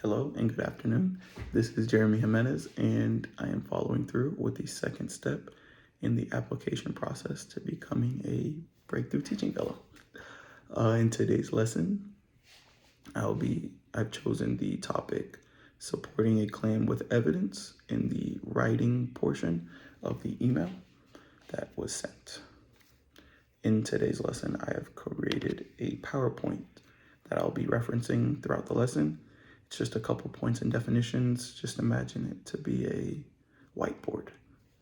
Hello and good afternoon. This is Jeremy Jimenez, and I am following through with the second step in the application process to becoming a Breakthrough Teaching Fellow. In today's lesson, I've chosen the topic supporting a claim with evidence in the writing portion of the email that was sent. In today's lesson, I have created a PowerPoint that I'll be referencing throughout the lesson. It's just a couple points and definitions. Just imagine it to be a whiteboard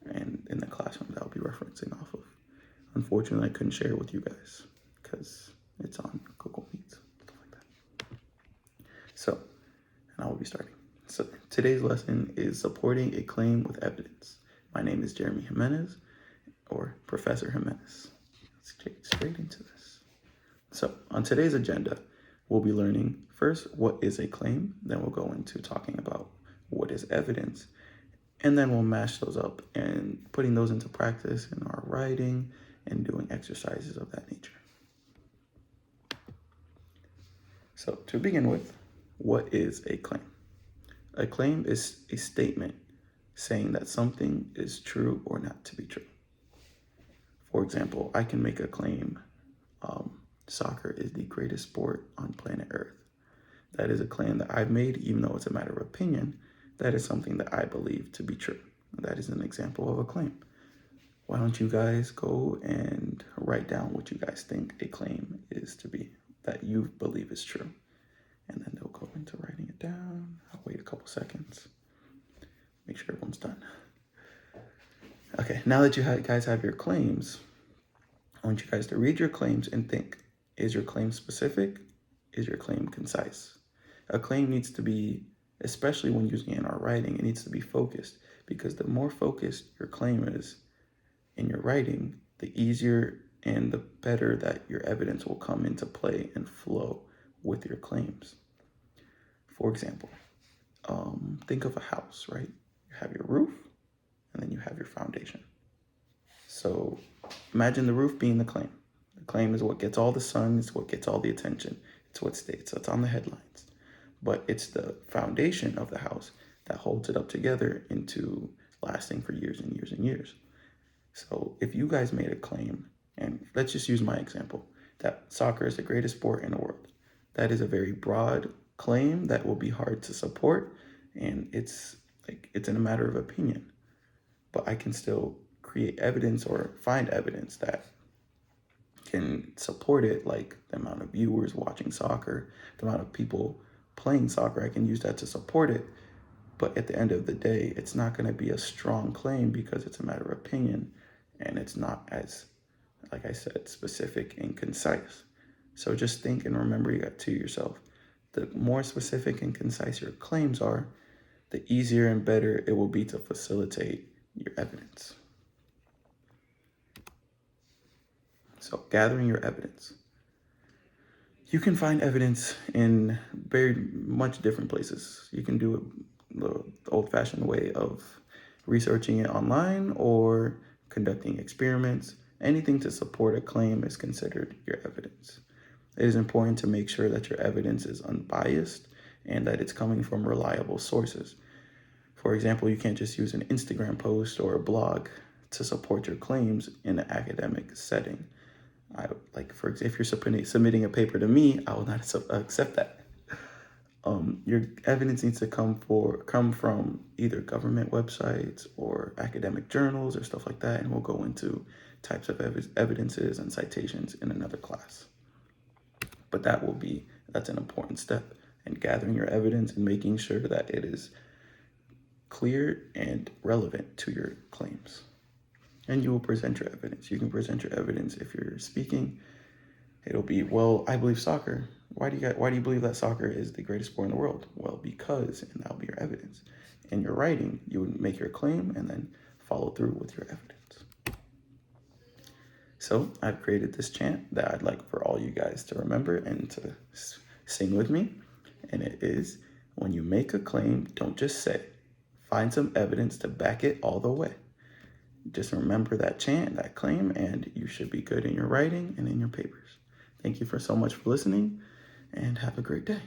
and in the classroom that I'll be referencing off of. Unfortunately, I couldn't share it with you guys because it's on Google Meets, stuff like that. So, and I will be starting. So today's lesson is supporting a claim with evidence. My name is Jeremy Jimenez, or Professor Jimenez. Let's get straight into this. So on today's agenda, we'll be learning first what is a claim, then we'll go into talking about what is evidence, and then we'll mash those up and putting those into practice in our writing and doing exercises of that nature. So to begin with, what is a claim? A claim is a statement saying that something is true or not to be true. For example, I can make a claim, soccer is the greatest sport on planet Earth. That is a claim that I've made, even though it's a matter of opinion. That is something that I believe to be true. That is an example of a claim. Why don't you guys go and write down what you guys think a claim is to be, that you believe is true. And then they'll go into writing it down. I'll wait a couple seconds. Make sure everyone's done. Okay, now that you guys have your claims, I want you guys to read your claims and think, is your claim specific? Is your claim concise? A claim needs to be, especially when using it in our writing, it needs to be focused, because the more focused your claim is in your writing, the easier and the better that your evidence will come into play and flow with your claims. For example, think of a house, right? You have your roof, and then you have your foundation. So imagine the roof being the claim. The claim is what gets all the sun, it's what gets all the attention, it's what stays, it's on the headlines. But it's the foundation of the house that holds it up together into lasting for years and years and years. So if you guys made a claim, and let's just use my example, that soccer is the greatest sport in the world. That is a very broad claim that will be hard to support, and it's in a matter of opinion. But I can still create evidence or find evidence that can support it, like the amount of viewers watching soccer, the amount of people playing soccer. I can use that to support it. But at the end of the day, it's not going to be a strong claim because it's a matter of opinion and it's not as, like I said, specific and concise. So just think and remember to yourself, the more specific and concise your claims are, the easier and better it will be to facilitate your evidence. So gathering your evidence. You can find evidence in very much different places. You can do it the old-fashioned way of researching it online or conducting experiments. Anything to support a claim is considered your evidence. It is important to make sure that your evidence is unbiased and that it's coming from reliable sources. For example, you can't just use an Instagram post or a blog to support your claims in an academic setting. If you're submitting a paper to me, I will not accept that. Your evidence needs to come from either government websites or academic journals or stuff like that, and we'll go into types of evidences and citations in another class. But that's an important step in gathering your evidence and making sure that it is clear and relevant to your claims. And you will present your evidence. You can present your evidence if you're speaking. It'll be, well, I believe soccer. Why do you believe that soccer is the greatest sport in the world? Well, because, and that'll be your evidence. In your writing, you would make your claim and then follow through with your evidence. So I've created this chant that I'd like for all you guys to remember and to sing with me. And it is, when you make a claim, don't just say, find some evidence to back it all the way. Just remember that chant, that claim, and you should be good in your writing and in your papers. Thank you so much for listening, and have a great day.